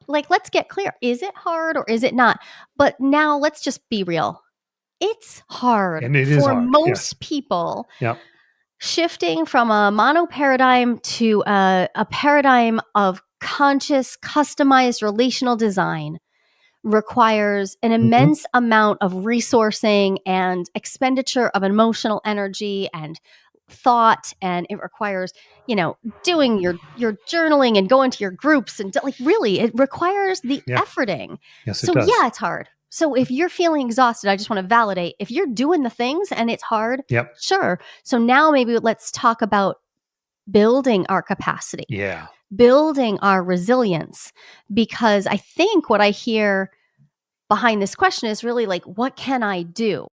like, let's get clear. Is it hard or is it not? But now let's just be real. It's hard And it is for hard. Yes. most people. Yep. Shifting from a mono paradigm to a paradigm of conscious, customized relational design requires an immense amount of resourcing and expenditure of emotional energy and thought, and it requires doing your journaling and going to your groups, and like really it requires the Yeah. efforting. Yes, it So does. yeah, it's hard. So if you're feeling exhausted, I just want to validate, if you're doing the things and it's hard, Yep. sure. So now maybe let's talk about building our capacity, Yeah. building our resilience, because I think what I hear behind this question is really like, what can I do?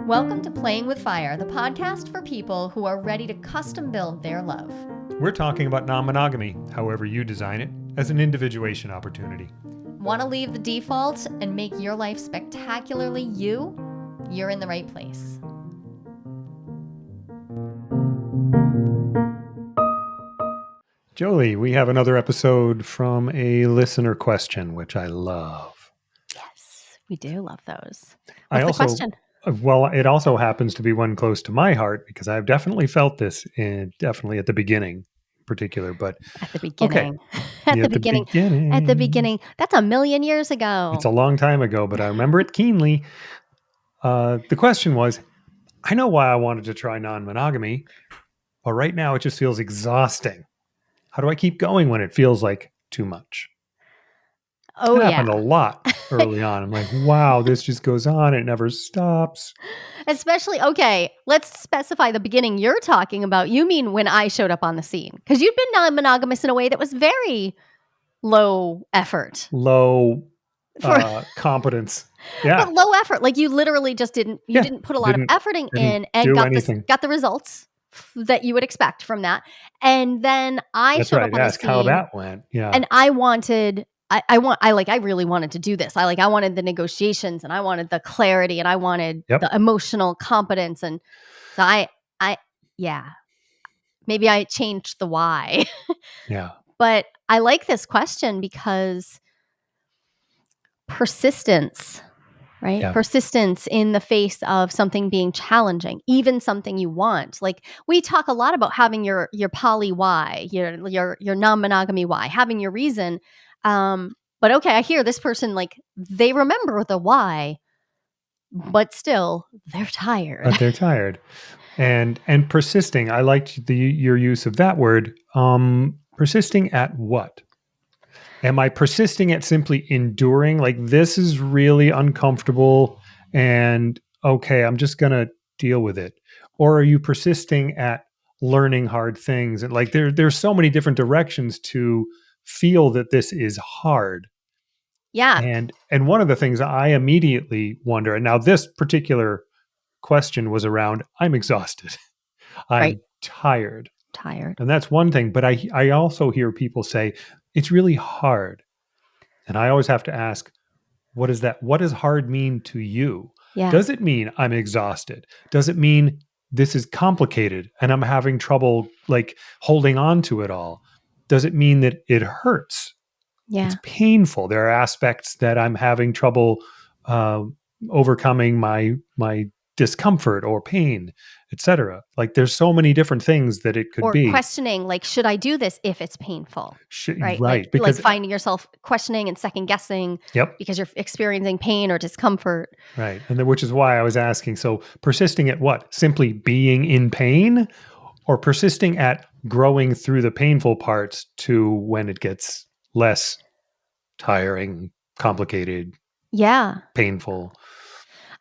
Welcome to Playing with Fire, the podcast for people who are ready to custom build their love. We're talking about non-monogamy, however you design it, as an individuation opportunity. Want to leave the default and make your life spectacularly you? You're in the right place. Jolie, we have another episode from a listener question, which I love. Yes, we do love those. I What's the also, question? well, it also happens to be one close to my heart because I've definitely felt this, definitely at the beginning in particular. But At the okay, beginning. At the beginning. That's a million years ago. It's a long time ago, but I remember it keenly. The question was, I know why I wanted to try non-monogamy, but right now it just feels exhausting. How do I keep going when it feels like too much? Oh, That yeah. happened a lot early on. I'm like, wow, this just goes on. It never stops. Especially, okay, let's specify the beginning you're talking about. You mean when I showed up on the scene? Because you've been non-monogamous in a way that was very low effort. Low competence. Yeah. But low effort. Like you literally just didn't put a lot of effort in Didn't and do got anything. the results that you would expect from that. And then I That's showed right. up on the Ask how scene that went. Yeah. and I really wanted to do this. I wanted the negotiations and I wanted the clarity and I wanted Yep. the emotional competence. And so yeah, maybe I changed the why. Yeah. But I like this question because persistence, right? Yeah. Persistence in the face of something being challenging, even something you want. Like we talk a lot about having your poly why, your non-monogamy why, having your reason. But okay, I hear this person, like they remember the why, but still they're tired. But they're tired. And persisting. I liked your use of that word. Persisting at what? Am I persisting at simply enduring? Like this is really uncomfortable and okay, I'm just going to deal with it. Or are you persisting at learning hard things? And like there's so many different directions to feel that this is hard. Yeah. And one of the things I immediately wonder, and now this particular question was around I'm exhausted. I'm Right. tired. Tired. And that's one thing. But I also hear people say it's really hard. And I always have to ask, what is that? What does hard mean to you? Yeah. Does it mean I'm exhausted? Does it mean this is complicated and I'm having trouble like holding on to it all? Does it mean that it hurts? Yeah. It's painful. There are aspects that I'm having trouble overcoming my discomfort or pain, etc. Like there's so many different things that it could Or be. questioning, like, should I do this if it's painful? Right. Right. Like finding yourself questioning and second guessing. Yep. Because you're experiencing pain or discomfort. Right. And then, which is why I was asking, so persisting at what? Simply being in pain, or persisting at growing through the painful parts to when it gets less tiring, complicated, painful.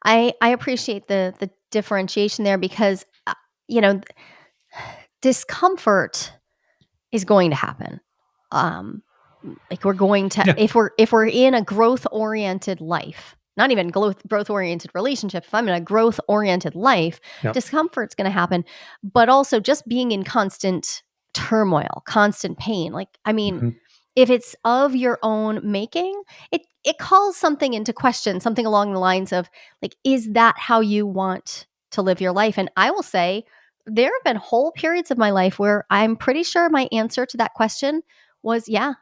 I appreciate the differentiation there because discomfort is going to happen. Like we're going to if we're in a growth oriented life, not even growth oriented relationship. If I'm in a growth oriented life, discomfort's going to happen. But also just being in constant turmoil, constant pain. Like I mean. If it's of your own making, it calls something into question, something along the lines of like, is that how you want to live your life? And I will say, there have been whole periods of my life where I'm pretty sure my answer to that question was, yeah,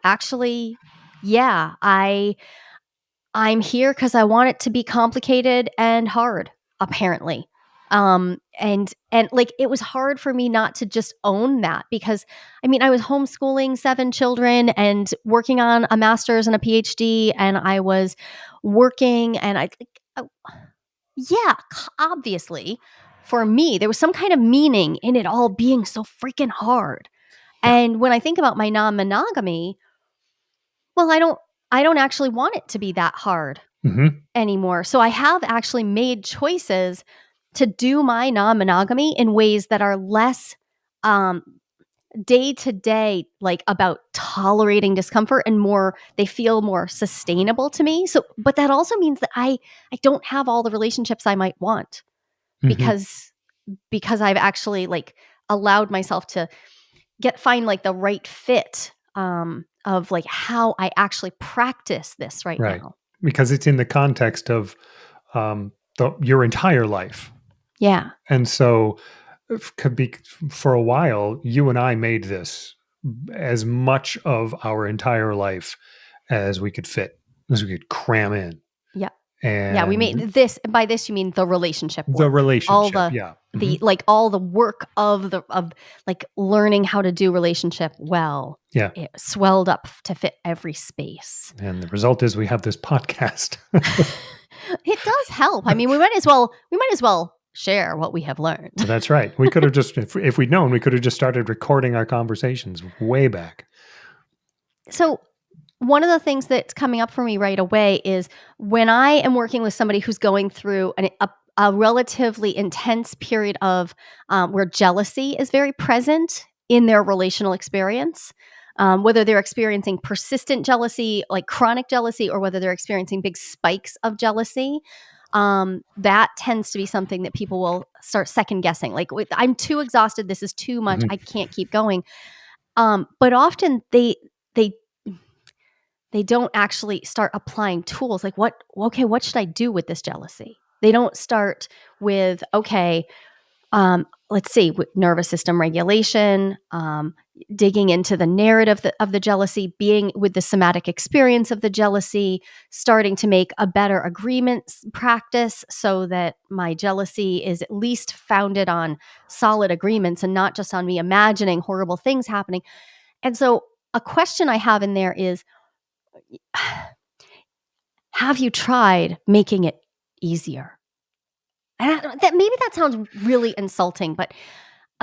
actually, yeah, I'm here because I want it to be complicated and hard, apparently. And like it was hard for me not to just own that because I mean I was homeschooling 7 children and working on a master's and a PhD, and I was working, and I like, yeah, obviously for me there was some kind of meaning in it all being so freaking hard. Yeah. And when I think about my non-monogamy, well, I don't actually want it to be that hard Hmm. anymore. So I have actually made choices to do my non-monogamy in ways that are less um day to day, like about tolerating discomfort, and more they feel more sustainable to me. So but that also means that I don't have all the relationships I might want Hmm. because I've actually like allowed myself to find like the right fit of like how I actually practice this right Right. now. Because it's in the context of your entire life. Yeah. And so, could be for a while, you and I made this as much of our entire life as we could fit, as we could cram in. Yeah. Yeah, we made And this, by this you mean the relationship the work. All relationship, yeah. the like all the work of like learning how to do relationship well. Yeah. It swelled up to fit every space. And the result is we have this podcast. It does help. I mean, we might as well share what we have learned. That's right. We could have just, if we'd known, we could have just started recording our conversations way back. So one of the things that's coming up for me right away is when I am working with somebody who's going through a relatively intense period of where jealousy is very present in their relational experience, whether they're experiencing persistent jealousy, like chronic jealousy, or whether they're experiencing big spikes of jealousy. That tends to be something that people will start second guessing. Like, I'm too exhausted. This is too much. Mhm. I can't keep going. But often they they don't actually start applying tools like what should I do with this jealousy? They don't start with, okay, let's see, with nervous system regulation, digging into the narrative of the jealousy, being with the somatic experience of the jealousy, starting to make a better agreements practice so that my jealousy is at least founded on solid agreements and not just on me imagining horrible things happening. And so a question I have in there is, have you tried making it easier? And that maybe that sounds really insulting, but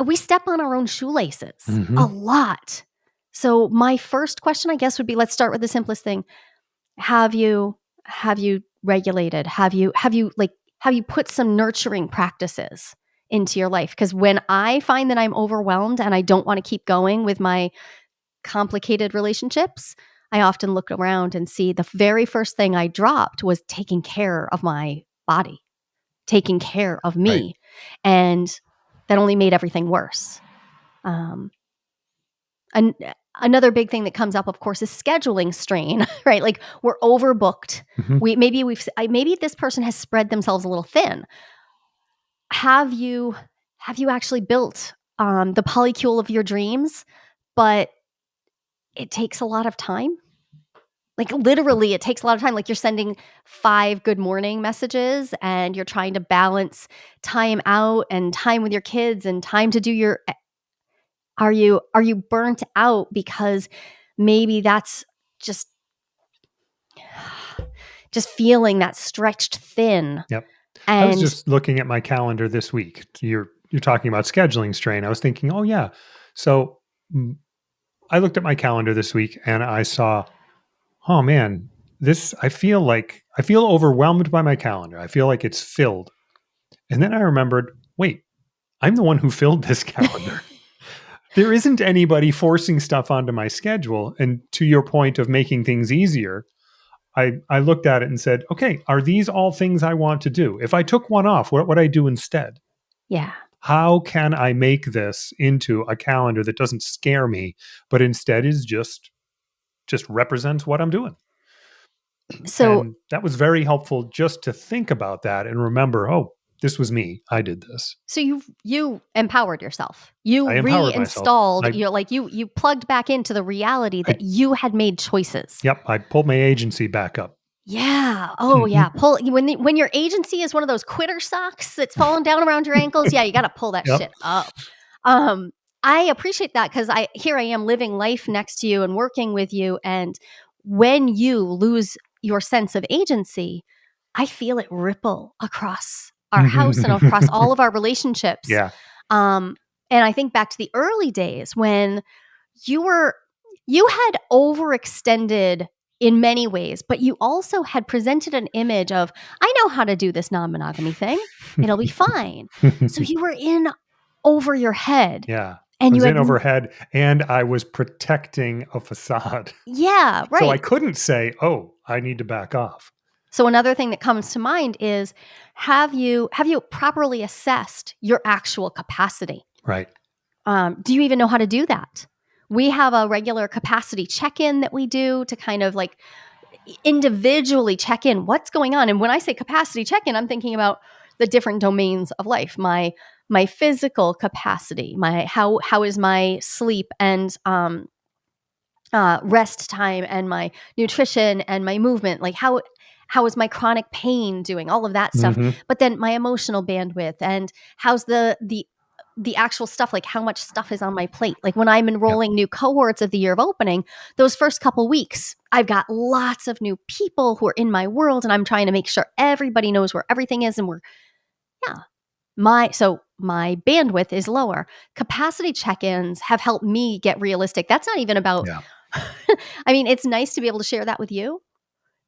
we step on our own shoelaces a Mhm. lot. So my first question, I guess, would be, let's start with the simplest thing. Have you regulated? Have you put some nurturing practices into your life? Because when I find that I'm overwhelmed and I don't want to keep going with my complicated relationships, I often look around and see the very first thing I dropped was taking care of my body, taking care of Right. me. And that only made everything worse. Um, and another big thing that comes up, of course, is scheduling strain, right? Like we're overbooked. Mhm. Maybe this person has spread themselves a little thin. Have you actually built the polycule of your dreams? But it takes a lot of time. Like, literally, it takes a lot of time. Like, you're sending 5 good morning messages, and you're trying to balance time out and time with your kids and time to do your are you burnt out because maybe that's just feeling that stretched thin Yep. I was and just looking at my calendar this week. You're talking about scheduling strain. I was thinking, oh yeah. So I looked at my calendar this week and I saw, oh man, this I feel overwhelmed by my calendar. I feel like it's filled. And then I remembered, wait, I'm the one who filled this calendar. There isn't anybody forcing stuff onto my schedule. And to your point of making things easier, I looked at it and said, okay, are these all things I want to do? If I took one off, what would I do instead? yeah. How can I make this into a calendar that doesn't scare me, but instead is just represents what I'm doing? So And that was very helpful just to think about that and remember, oh, This was me. I did this. So you empowered yourself. I You empowered myself. reinstalled, I you plugged back into the reality I that you had made choices. Yep, I pulled my agency back up. Yeah. Oh, yeah. Mhm. Pull when your agency is one of those quitter socks that's falling down around your ankles. Yeah, you got to pull that Yep. shit up. Um, I appreciate that because I am living life next to you and working with you, and when you lose your sense of agency, I feel it ripple across our house and across all of our relationships. Yeah. Um, and I think back to the early days when you were you had overextended in many ways, but you also had presented an image of, "I know how to do this non-monogamy thing. It'll be fine." So you were in over your head Yeah. I and you was had in overhead and I was protecting a facade. yeah, So I right. couldn't say, "Oh, I need to back off." So another thing that comes to mind is have you properly assessed your actual capacity? Right. Do you even know how to do that? We have a regular capacity check-in that we do to kind of like individually check in what's going on. And when I say capacity check in, I'm thinking about the different domains of life. My physical capacity, my how is my sleep and rest time, and my nutrition and my movement, like how is my chronic pain doing, all of that stuff. Mhm. But then my emotional bandwidth, and how's the actual stuff, like how much stuff is on my plate. Like when I'm Yep. enrolling new cohorts of the year of opening, those first couple weeks, I've got lots of new people who are in my world, and I'm trying to make sure everybody knows where everything is, and we're yeah. My bandwidth is lower. Capacity check-ins have helped me get realistic. That's not even about Yeah. I mean, it's nice to be able to share that with you,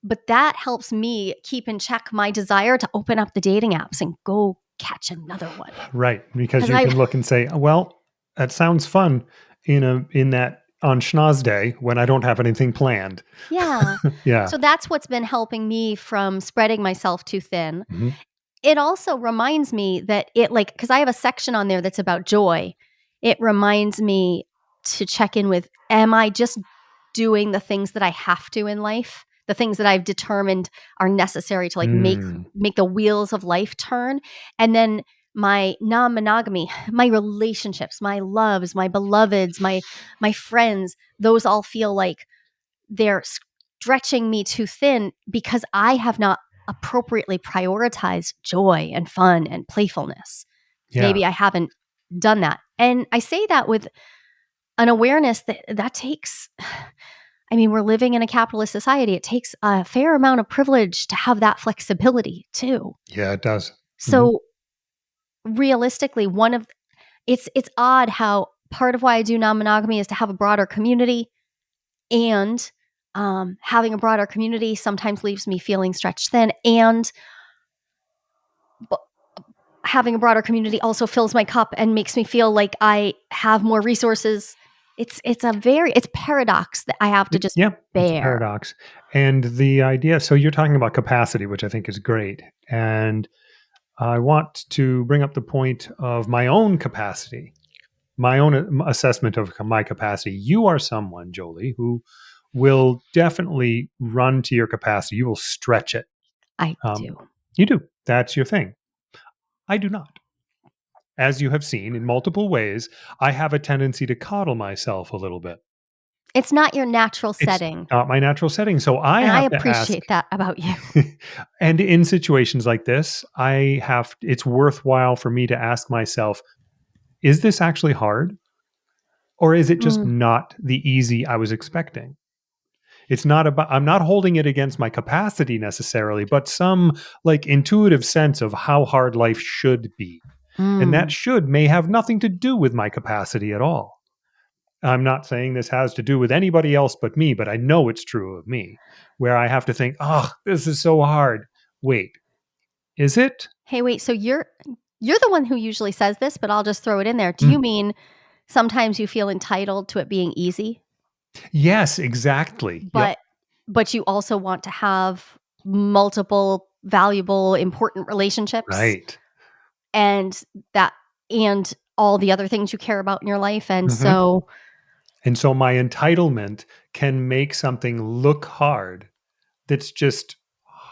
but that helps me keep in check my desire to open up the dating apps and go catch another one. Right, because Because you I can look and say, "Oh, well, that sounds fun in that on schnoz day when I don't have anything planned." yeah. Yeah. So that's what's been helping me from spreading myself too thin. Mhm. It also reminds me that it like because I have a section on there that's about joy. It reminds me to check in with, am I just doing the things that I have to in life? The things that I've determined are necessary to like Mm. make the wheels of life turn. And then my non-monogamy, my relationships, my loves, my beloveds, my friends, those all feel like they're stretching me too thin because I have not appropriately prioritized joy and fun and playfulness. Yeah. Maybe I haven't done that. And I say that with an awareness that that takes, I mean, we're living in a capitalist society. It takes a fair amount of privilege to have that flexibility too. Yeah, it does. Mhm. So realistically, it's odd how part of why I do non-monogamy is to have a broader community. And having a broader community sometimes leaves me feeling stretched thin. And b- having a broader community also fills my cup and makes me feel like I have more resources. It's paradox that I have to just Yeah, it's a bear. paradox. And the idea, so you're talking about capacity, which I think is great. And I want to bring up the point of my own capacity, my own assessment of my capacity. You are someone, Jolie, who will definitely run to your capacity. You will stretch it. I Um, do. you do. That's your thing. I do not. As you have seen in multiple ways, I have a tendency to coddle myself a little bit. It's not your natural It's setting. not my natural setting. So I And I have to ask, appreciate that about you. and in situations like this, it's worthwhile for me to ask myself, is this actually hard? Or is it just Mm, not the easy I was expecting? It's not about, I'm not holding it against my capacity necessarily, but some like intuitive sense of how hard life should be. And that mm. should may have nothing to do with my capacity at all. I'm not saying this has to do with anybody else but me, but I know it's true of me, where I have to think, oh, this is so hard. Wait, is it? Hey, wait, so you're the one who usually says this, but I'll just throw it in there. Do you Mm. mean sometimes you feel entitled to it being easy? Yes, exactly. Yep. But you also want to have multiple valuable, important relationships Right. and that and all the other things you care about in your life, and Hmm. so And so my entitlement can make something look hard that's just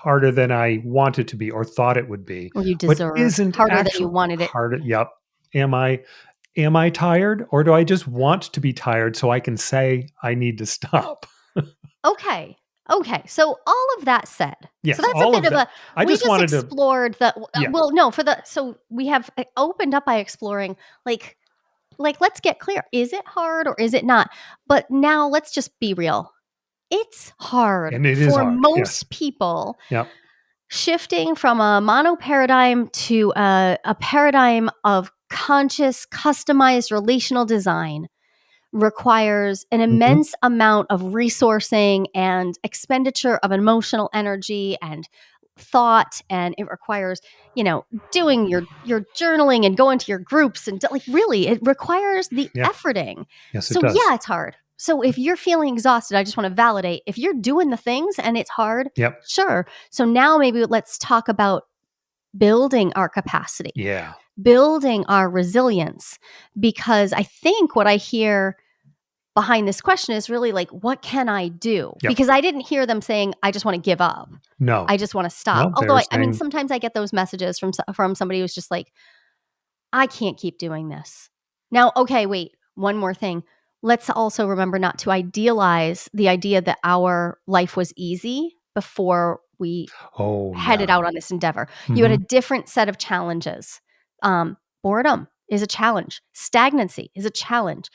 harder than I want it to be or thought it would be, Or you but deserved isn't harder than you actually wanted it. harder. Yep. Am I tired, or do I just want to be tired so I can say I need to stop? Okay. Okay. So all of that said, so Yes, that's a all bit of of that. a I we just just wanted to. explored the Yeah. well, no, for the so we have opened up by exploring like let's get clear. Is it hard or is it not? But now let's just be real. It's hard And it is for hard. Yes. most people Yep. shifting from a mono paradigm to a paradigm of conscious, customized relational design requires an Hmm. immense amount of resourcing and expenditure of emotional energy and thought, and it requires doing your journaling and going to your groups and like really it requires the Yeah. efforting. Yes, it So does. yeah, it's hard. So if you're feeling exhausted, I just want to validate if you're doing the things and it's hard. Yep. Sure. So now maybe let's talk about building our capacity, Yeah. building our resilience, because I think what I hear behind this question is really like, what can I do? Yep. Because I didn't hear them saying, I just want to give up. No. I just want to stop. No, Although they're I mean, saying, sometimes I get those messages from somebody who's just like, I can't keep doing this. Now, okay, wait, one more thing. Let's also remember not to idealize the idea that our life was easy before we oh, headed yeah. out on this endeavor. You had a Hmm. different set of challenges. Boredom is a challenge. Stagnancy is a challenge.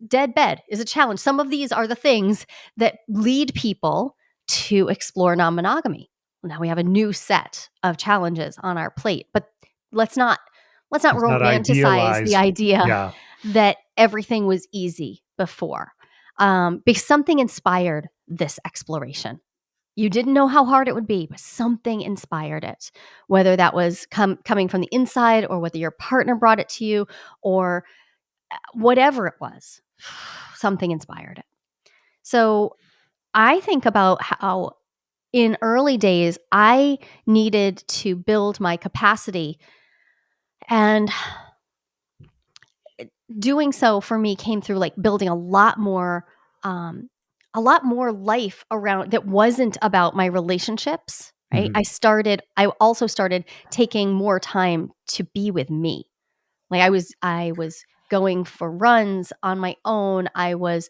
Dead bed is a challenge. Some of these are the things that lead people to explore non-monogamy. Now we have a new set of challenges on our plate, but let's not Let's not romanticize the idealize. idea Yeah. that everything was easy before, because something inspired this exploration. You didn't know how hard it would be, but something inspired it, whether that was coming from the inside or whether your partner brought it to you or whatever it was, something inspired it. So I think about how in early days, I needed to build my capacity. And doing so for me came through like building um, a lot more life around that wasn't about my relationships. Right. Mhm. I also started taking more time to be with me. Like I was going for runs on my own. I was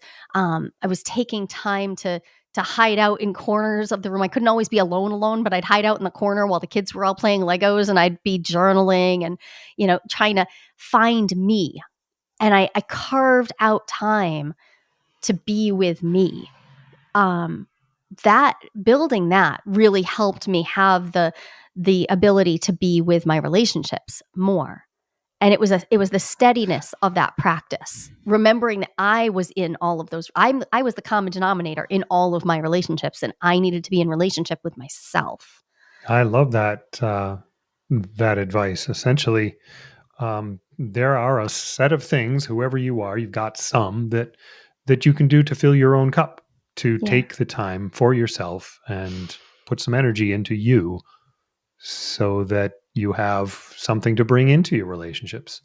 taking time to hide out in corners of the room. I couldn't always be alone, but I'd hide out in the corner while the kids were all playing Legos and I'd be journaling and, trying to find me. And I carved out time to be with me. Um, that building that really helped me have the ability to be with my relationships more. And it was the steadiness of that practice, remembering that I was in all of those. I was the common denominator in all of my relationships, and I needed to be in relationship with myself. I love that that advice. Essentially, there are a set of things, whoever you are, you've got some that you can do to fill your own cup, to Yeah, take the time for yourself and put some energy into you so that you have something to bring into your relationships.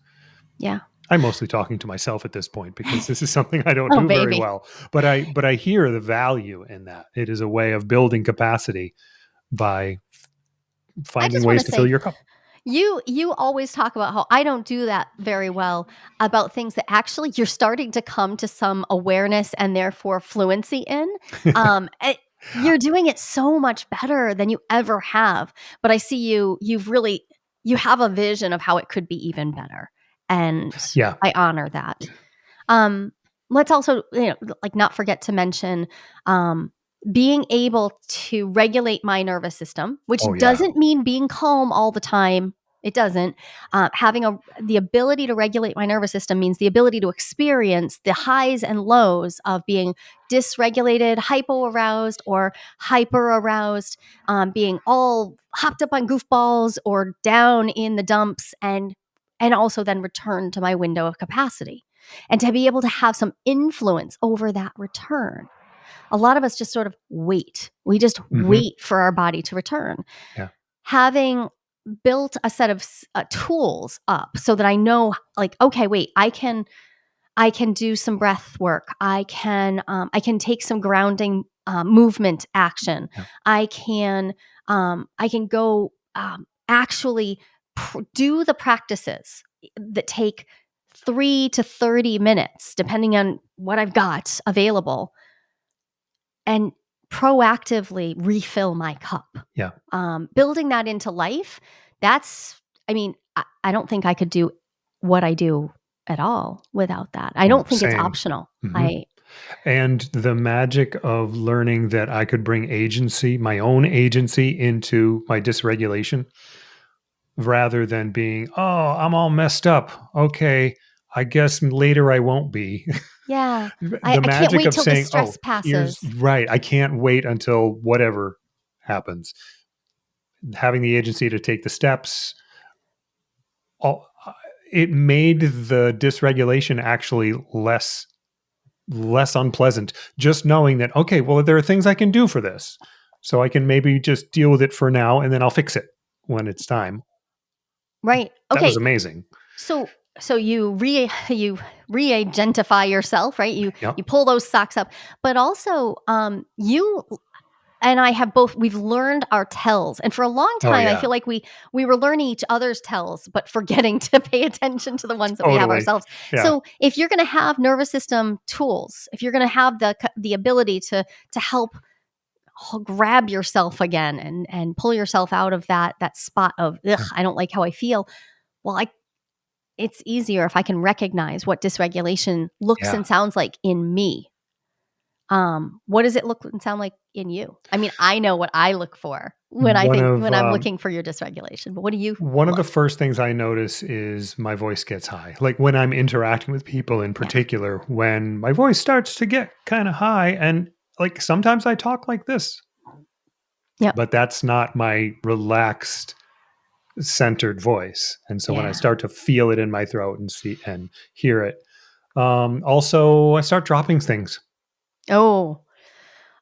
yeah. I'm mostly talking to myself at this point because this is something I don't Oh, do very baby. well, but I hear the value in that. It is a way of building capacity by I finding just want ways to to fill say your cup. you always talk about how I don't do that very well, about things that actually you're starting to come to some awareness and therefore fluency in. You're doing it so much better than you ever have. But I see you have a vision of how it could be even better. And Yeah. I honor that. Um, let's also, like not forget to mention um, being able to regulate my nervous system, which Oh, yeah. doesn't mean being calm all the time. It doesn't. Having the ability to regulate my nervous system means the ability to experience the highs and lows of being dysregulated, hypo-aroused, or hyper-aroused, being all hopped up on goofballs or down in the dumps, and also then return to my window of capacity and to be able to have some influence over that return. A lot of us just sort of wait. We just Hmm. wait for our body to return. Yeah. Having built a set of tools up so that I know, like, okay, wait, I can do some breath work. I can take some grounding movement action. Yeah. I can go actually do the practices that take 3 to 30 minutes, depending on what I've got available, and proactively refill my cup. Yeah. Building that into life, that's, I mean, I don't think I could do what I do at all without that. I Oh, don't think it's same. optional. Mhm. And the magic of learning that I could bring agency, my own agency, into my dysregulation rather than being, oh, I'm all messed up. Okay. I guess later I won't be. Yeah. The I can't magic wait of till the saying, oh, stress here's passes. right. I can't wait until whatever happens. Having the agency to take the steps, all, it made the dysregulation actually less unpleasant, just knowing that, okay, well, there are things I can do for this. So I can maybe just deal with it for now and then I'll fix it when it's time. Right. That was Okay. amazing. So you re-identify yourself, right? Yep. You pull those socks up, but also you and I have both, we've learned our tells. And for a long Oh, time I yeah. feel like we were learning each other's tells but forgetting to pay attention to the ones that we have Totally. ourselves. Yeah. So if you're going to have nervous system tools, if you're going to have the ability to help grab yourself again and pull yourself out of that spot of, ugh, Yeah. I don't like how I feel. Well, it's easier if I can recognize what dysregulation looks Yeah. and sounds like in me. What does it look and sound like in you? I mean, I know what I look for One of when I'm looking for your dysregulation, but what do you one of the look? first things I notice is my voice gets high. Like when I'm interacting with people in Yeah. particular, when my voice starts to get kind of high and like sometimes I talk like this, Yep. but that's not my relaxed centered voice. And so when I Yeah. start to feel it in my throat and see and hear it, also I start dropping things. Oh.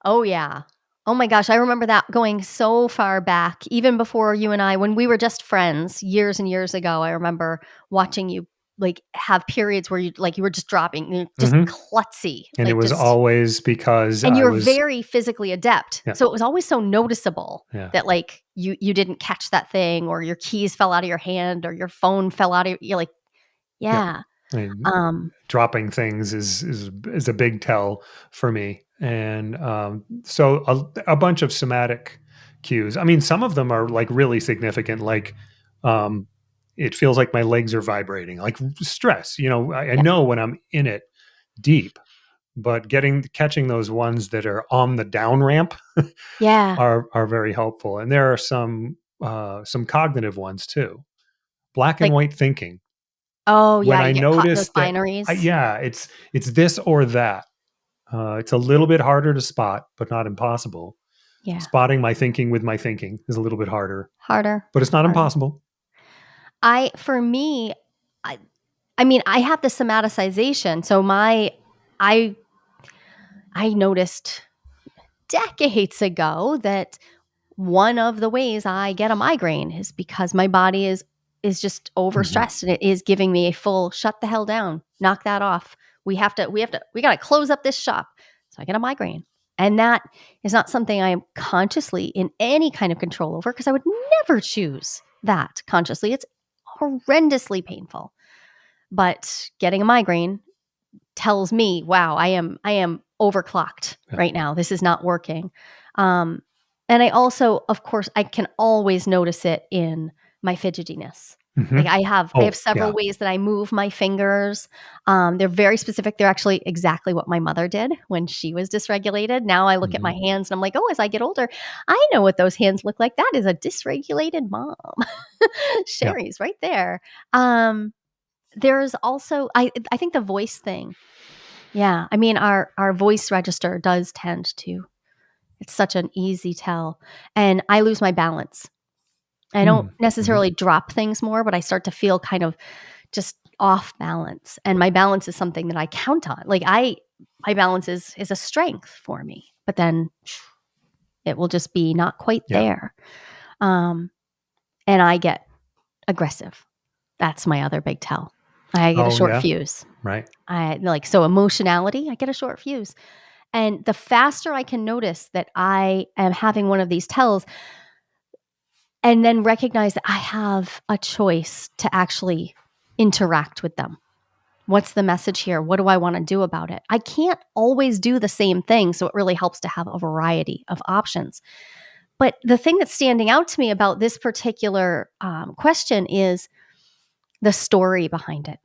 Oh, yeah. Oh my gosh, I remember that going so far back, even before you and I, when we were just friends years and years ago. I remember watching you like have periods where you were just dropping, just Mhm. klutzy, And it like was just, always because and I you were was, very physically adept. yeah, So it was always so noticeable yeah, that like you didn't catch that thing, or your keys fell out of your hand, or your phone fell out of, you're like, yeah. yeah. I Um, dropping things is a big tell for me, and so a bunch of somatic cues. I mean, some of them are like really significant, like um, it feels like my legs are vibrating, like stress. You know, I yeah. know when I'm in it deep, but catching those ones that are on the down ramp Yeah. are very helpful, and there are some cognitive ones too. Black and Like, white thinking oh when yeah, I you get caught in those notice that binaries. yeah, it's this or that. It's a little bit harder to spot, but not impossible. Yeah. Spotting my thinking with my thinking is a little bit harder, Harder. but it's not Harder. impossible. For me, I I mean, I have the somaticization. So I I noticed decades ago that one of the ways I get a migraine is because my body is just Mhm. overstressed, and it is giving me a full shut the hell down. Knock that off. We got to close up this shop. So I get a migraine. And that is not something I am consciously in any kind of control over, because I would never choose that consciously. It's horrendously painful. But getting a migraine tells me, wow, I am overclocked Yeah. right now. This is not working. Um, and I also, of course, I can always notice it in my fidgetiness. Like Mhm. I have Oh, several yeah. ways that I move my fingers. They're very specific. They're actually exactly what my mother did when she was dysregulated. Now I look at my Mhm. hands and I'm like, oh, as I get older, I know what those hands look like. That is a dysregulated mom. Yeah. Sherry's right there. Um, there's also, I think the voice thing, yeah, I mean, our voice register does tend to, it's such an easy tell, and I lose my balance. I don't Mm. Mhm. necessarily drop things more, but I start to feel kind of just off balance, and my balance is something that I count on. Like, I my balance is a strength for me, but then it will just be not quite Yeah. there, um, and I get aggressive. That's my other big tell. I get a Oh, short yeah. fuse. Right. I like, so emotionality, I get a short fuse. And the faster I can notice that I am having one of these tells, and then recognize that I have a choice to actually interact with them. What's the message here? What do I want to do about it? I can't always do the same thing. So it really helps to have a variety of options. But the thing that's standing out to me about this particular question is the story behind it.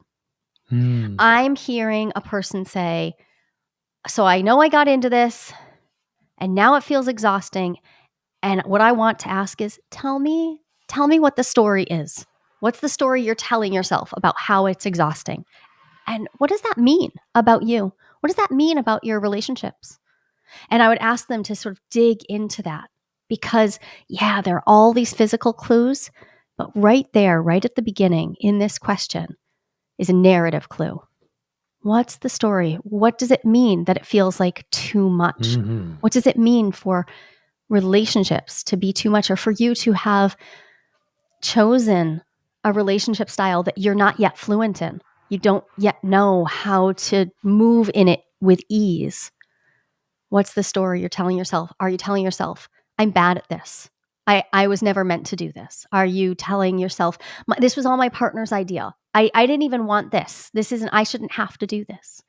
Mm. I'm hearing a person say, so I know I got into this and now it feels exhausting. And what I want to ask is, tell me what the story is. What's the story you're telling yourself about how it's exhausting? And what does that mean about you? What does that mean about your relationships? And I would ask them to sort of dig into that because, yeah, there are all these physical clues, but right there, right at the beginning in this question is a narrative clue. What's the story? What does it mean that it feels like too much? Hmm. What does it mean for relationships to be too much or for you to have chosen a relationship style that you're not yet fluent in? You don't yet know how to move in it with ease. What's the story you're telling yourself? Are you telling yourself, I'm bad at this? I was never meant to do this. Are you telling yourself, this was all my partner's idea? I didn't even want this. This isn't, I shouldn't have to do this.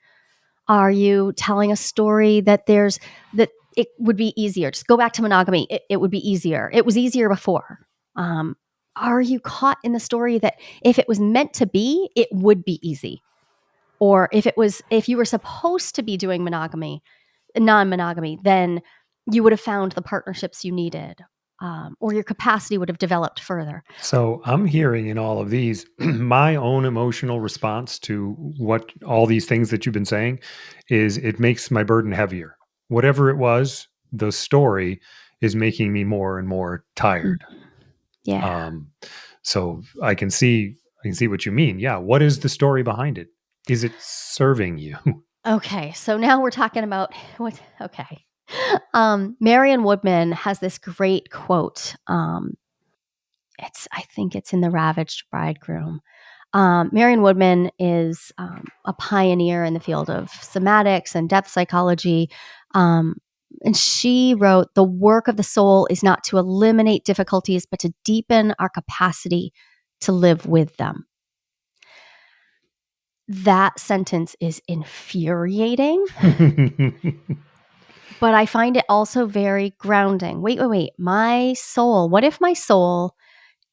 Are you telling a story that it would be easier? Just go back to monogamy. It would be easier. It was easier before. Um, are you caught in the story that if it was meant to be, it would be easy? Or if you were supposed to be doing non-monogamy, then you would have found the partnerships you needed, or your capacity would have developed further. So I'm hearing in all of these my own emotional response to what all these things that you've been saying is it makes my burden heavier. Whatever it was, the story is making me more and more Mm. tired. Yeah. Um, so I can see what you mean. Yeah. What is the story behind it? Is it serving you? Okay. So now we're talking about what? Okay. Marion Woodman has this great quote. I think it's in The Ravaged Bridegroom. Marion Woodman is a pioneer in the field of somatics and depth psychology. Um, and she wrote, the work of the soul is not to eliminate difficulties, but to deepen our capacity to live with them. That sentence is infuriating, but I find it also very grounding. Wait. My soul, what if my soul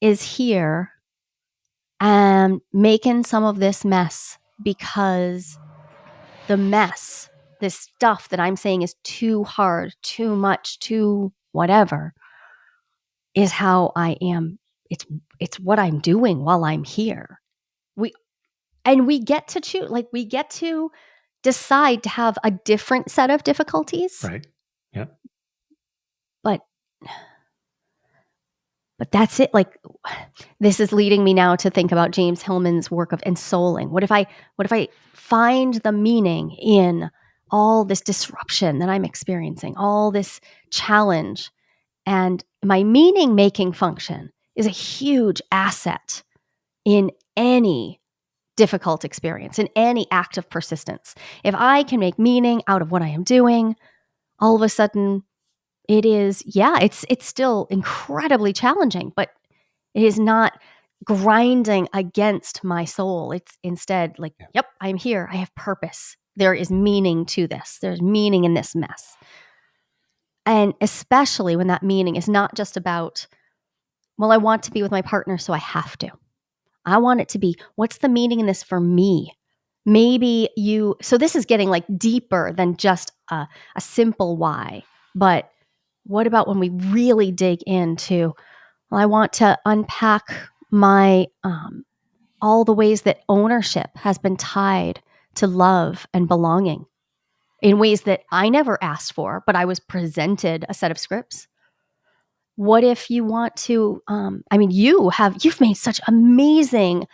is here and making some of this mess because the mess, this stuff that I'm saying is too hard, too much, too whatever, is how I am. It's what I'm doing while I'm here. We get to choose, like we get to decide to have a different set of difficulties, Right. Yeah. but that's it. Like this is leading me now to think about James Hillman's work of ensouling. What if I find the meaning in all this disruption that I'm experiencing, all this challenge, and my meaning making function is a huge asset in any difficult experience, in any act of persistence. If I can make meaning out of what I am doing, all of a sudden it is, yeah, it's still incredibly challenging, but it is not grinding against my soul. It's instead like, Yeah. yep, I'm here. I have purpose. There is meaning to this. There's meaning in this mess. And especially when that meaning is not just about, well, I want to be with my partner, so I have to. I want it to be, what's the meaning in this for me? So this is getting like deeper than just a simple why. But what about when we really dig into, well, I want to unpack my all the ways that ownership has been tied to love and belonging in ways that I never asked for, but I was presented a set of scripts. What if you want to? You've made such amazing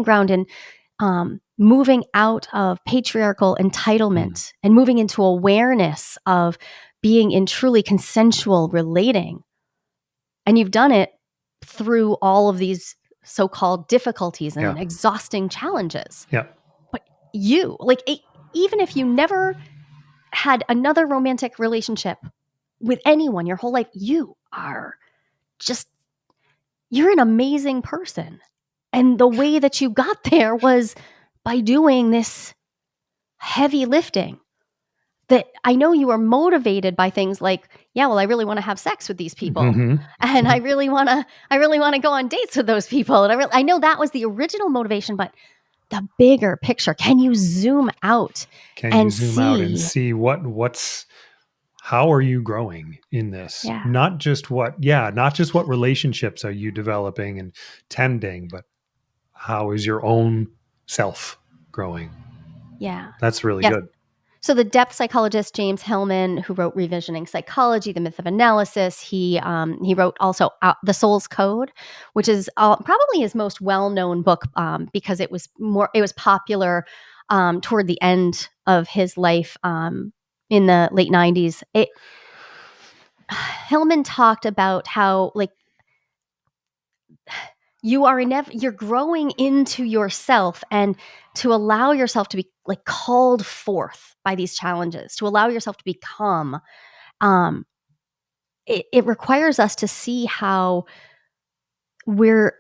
ground in moving out of patriarchal Mm. entitlement and moving into awareness of being in truly consensual relating. And you've done it through all of these so-called difficulties Yeah. and exhausting challenges. Yeah. But even if you never had another romantic relationship with anyone your whole life, you are just, you're an amazing person. And the way that you got there was by doing this heavy lifting. That I know you are motivated by things like, yeah, well, I really want to have sex with these people. Hmm. And I really want to go on dates with those people. And I know that was the original motivation, but the bigger picture, can you zoom out Can you and zoom out and see? see what's how are you growing in this? Yeah. Not just what relationships are you developing and tending, but how is your own self growing? Yeah. That's really Yes. good. So the depth psychologist James Hillman, who wrote Revisioning Psychology, The Myth of Analysis, he wrote also The Soul's Code, which is probably his most well known book because it was popular toward the end of his life in the late 90s. Hillman talked about how like you're growing into yourself, and to allow yourself to be like called forth by these challenges, to allow yourself to become, um, it requires us to see how we're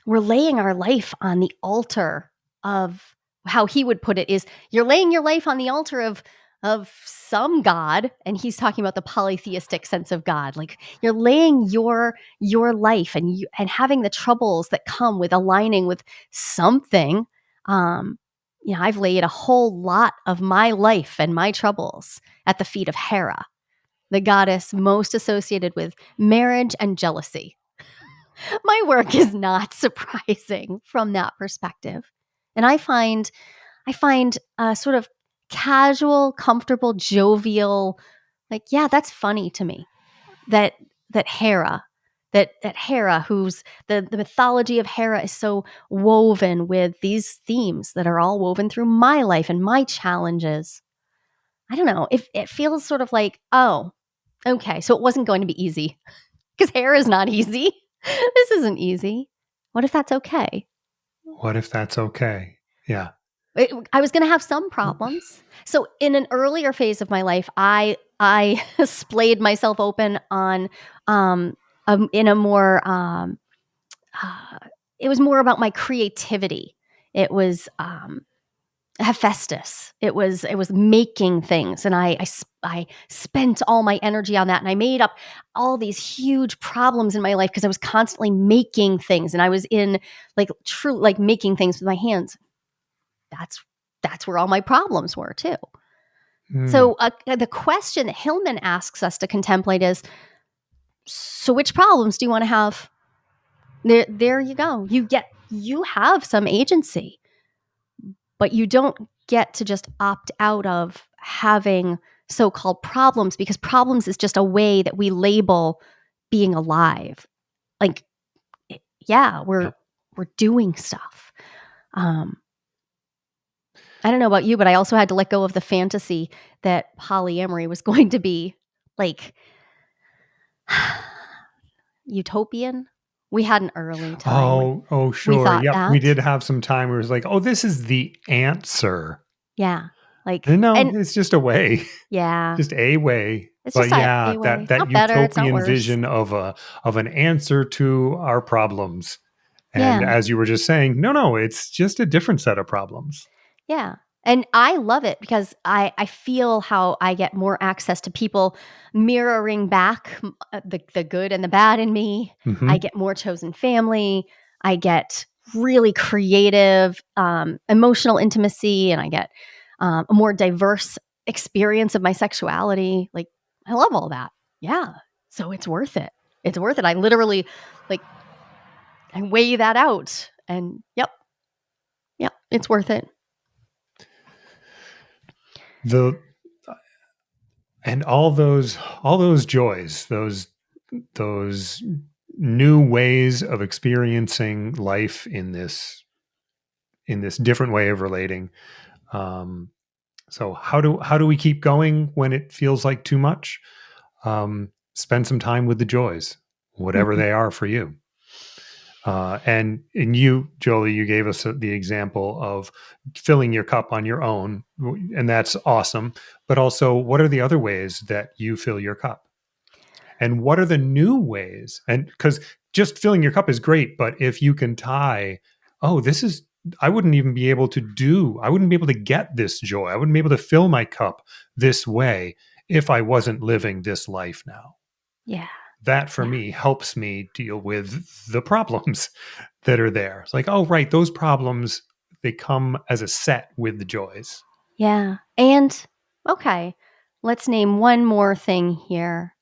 we're laying our life on the altar of, how he would put it is, you're laying your life on the altar of some god, and he's talking about the polytheistic sense of god. Like you're laying your life and having the troubles that come with aligning with something. um I've laid a whole lot of my life and my troubles at the feet of Hera, the goddess most associated with marriage and jealousy. My work is not surprising from that perspective. And I find sort of casual, comfortable, jovial, like, yeah, that's funny to me. That that Hera, that Hera, who's the mythology of Hera is so woven with these themes that are all woven through my life and my challenges. I don't know. If it feels sort of like, oh, okay, so it wasn't going to be easy because hair is not easy. This isn't easy. What if that's okay? What if that's okay? Yeah. I was going to have some problems. So in an earlier phase of my life, I splayed myself open on in a more uh, it was more about my creativity. It was Hephaestus. It was making things, and I spent all my energy on that, and I made up all these huge problems in my life because I was constantly making things, and I was in like true like making things with my hands. That's that's where all my problems were too. Mm. So the question that Hillman asks us to contemplate is: so which problems do you want to have? There you go. You have some agency, but you don't get to just opt out of having so-called problems, because problems is just a way that we label being alive. Like, yeah, we're Yep. we're doing stuff. um I don't know about you, but I also had to let go of the fantasy that polyamory was going to be like utopian. We had an early time when Oh, we sure. thought Yep. We that. did have some time where it was like, oh, this is the answer. Yeah, like, And no, and it's just a way, yeah, just a way. it's But just yeah, a way. that It's that not better, it's not utopian worse. vision of an answer to our problems. And Yeah. as you were just saying, no, it's just a different set of problems. Yeah. And I love it because I feel how I get more access to people mirroring back the good and the bad in me. I Hmm. get more chosen family. I get really creative, emotional intimacy, and I get a more diverse experience of my sexuality. Like, I love all that. Yeah. So it's worth it. It's worth it. I literally, like, I weigh that out, and yep, it's worth it. The and all those joys, those new ways of experiencing life in this different way of relating. Um, so how do we keep going when it feels like too much? Spend some time with the joys, whatever Mhm. they are for you. And you, Jolie, you gave us the example of filling your cup on your own, and that's awesome. But also, what are the other ways that you fill your cup? And what are the new ways? And because just filling your cup is great, but if you can tie, oh, this is, I wouldn't even be able to do, I wouldn't be able to get this joy. I wouldn't be able to fill my cup this way if I wasn't living this life now. Yeah. That for Yeah. me helps me deal with the problems that are there. It's like, oh, right, those problems, they come as a set with the joys. Yeah. And okay, let's name one more thing here.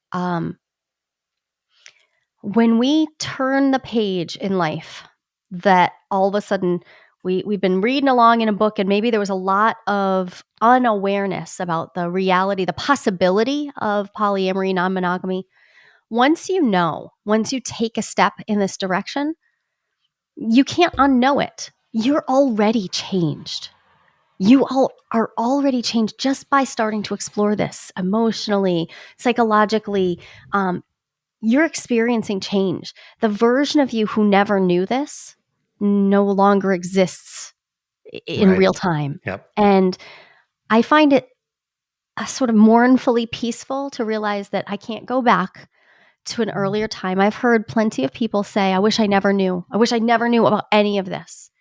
When we turn the page in life, that all of a sudden we've been reading along in a book, and maybe there was a lot of unawareness about the reality, the possibility of polyamory, non-monogamy. Once you take a step in this direction, you can't unknow it. You're already changed. You all are already changed just by starting to explore this emotionally, psychologically. You're experiencing change. The version of you who never knew this no longer exists in Right. real time. Yep. And I find it sort of mournfully peaceful to realize that I can't go back to an earlier time. I've heard plenty of people say, I wish I never knew. I wish I never knew about any of this.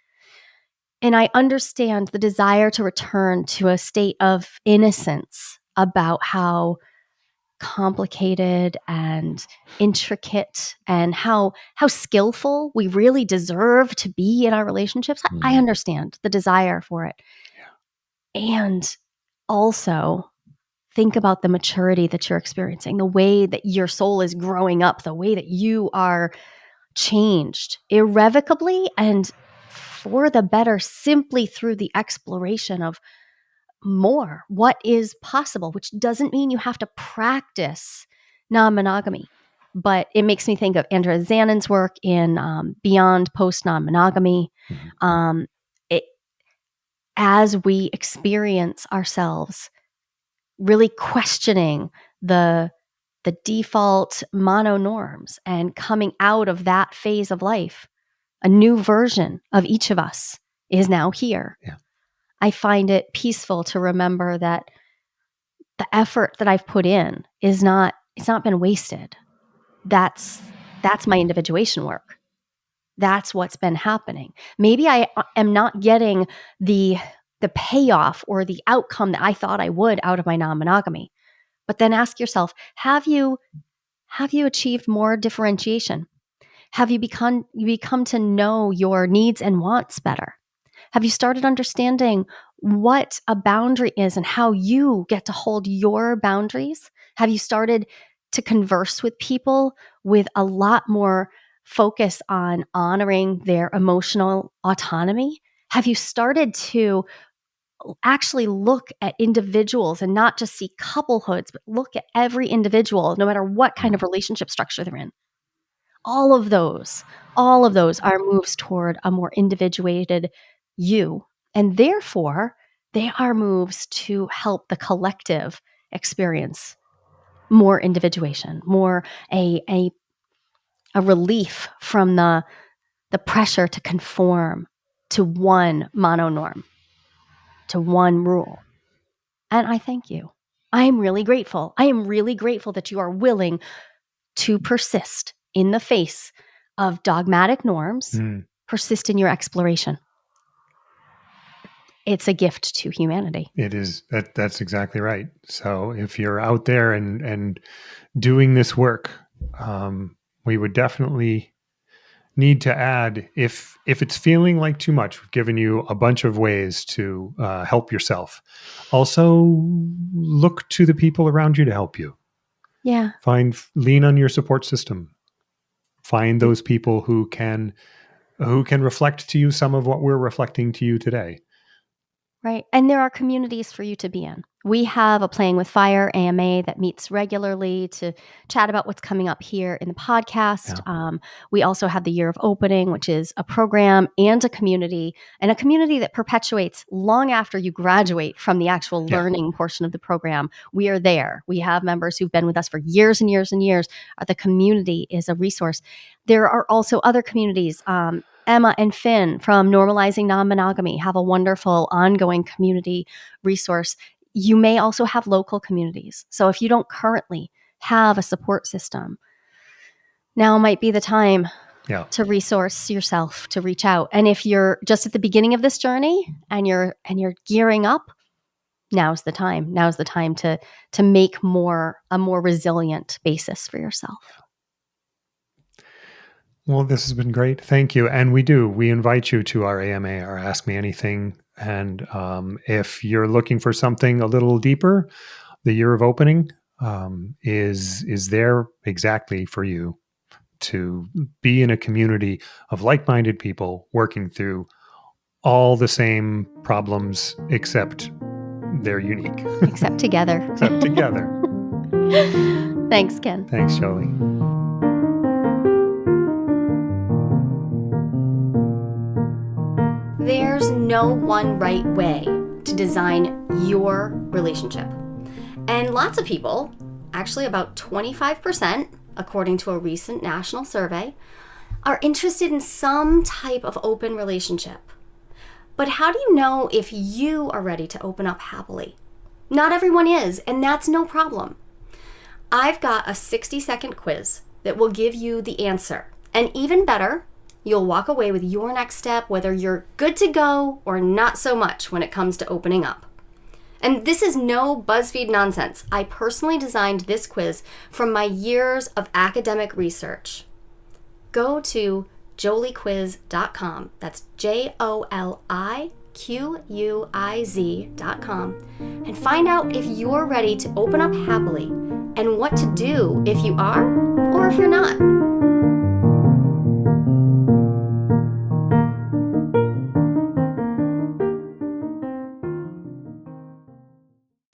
And I understand the desire to return to a state of innocence about how complicated and intricate and how skillful we really deserve to be in our relationships. I understand the desire for it. And also think about the maturity that you're experiencing, the way that your soul is growing up, the way that you are changed irrevocably and for the better simply through the exploration of more what is possible, which doesn't mean you have to practice non-monogamy. But it makes me think of Andrea Zannon's work in Beyond Post Non-Monogamy. Mhm. It, as we experience ourselves really questioning the default mono norms and coming out of that phase of life, a new version of each of us is now here. Yeah. I find it peaceful to remember that the effort that I've put in it's not been wasted. That's my individuation work. That's what's been happening. Maybe I am not getting the payoff or the outcome that I thought I would out of my non-monogamy. But then ask yourself, have you achieved more differentiation? Have you become to know your needs and wants better? Have you started understanding what a boundary is and how you get to hold your boundaries? Have you started to converse with people with a lot more focus on honoring their emotional autonomy? Have you started to actually look at individuals and not just see couplehoods, but look at every individual, no matter what kind of relationship structure they're in? All of those, all of those are moves toward a more individuated you. And therefore, they are moves to help the collective experience more individuation, more a relief from the pressure to conform to one mononorm, to one rule. And I thank you. I am really grateful. I am really grateful that you are willing to persist in the face of dogmatic norms, Mm. persist in your exploration. It's a gift to humanity. It is that's exactly right. So if you're out there and doing this work, we would definitely need to add, if it's feeling like too much, we've given you a bunch of ways to help yourself. Also, look to the people around you to help you. Yeah. Lean on your support system. Find those people who can reflect to you some of what we're reflecting to you today. Right. And there are communities for you to be in. We have a Playing with Fire AMA that meets regularly to chat about what's coming up here in the podcast. Yeah. We also have the Year of Opening, which is a program and a community that perpetuates long after you graduate from the actual Yeah. learning portion of the program. We are there. We have members who've been with us for years and years and years. The community is a resource. There are also other communities. Emma and Finn from Normalizing Non-Monogamy have a wonderful ongoing community resource. You may also have local communities. So if you don't currently have a support system, now might be the time Yeah. to resource yourself, to reach out. And if you're just at the beginning of this journey and you're gearing up, now's the time. Now's the time to make a more resilient basis for yourself. Well, this has been great. Thank you. And we invite you to our AMA, our Ask Me Anything. And if you're looking for something a little deeper, the Year of Opening is there exactly for you to be in a community of like-minded people working through all the same problems, except they're unique. Except together. Except together. Thanks, Ken. Thanks, Jolie. There's no one right way to design your relationship. And lots of people, actually about 25%, according to a recent national survey, are interested in some type of open relationship. But how do you know if you are ready to open up happily? Not everyone is, and that's no problem. I've got a 60-second quiz that will give you the answer. And even better, you'll walk away with your next step, whether you're good to go or not so much when it comes to opening up. And this is no BuzzFeed nonsense. I personally designed this quiz from my years of academic research. Go to joliequiz.com. That's JOLIQUIZ.com and find out if you're ready to open up happily and what to do if you are or if you're not.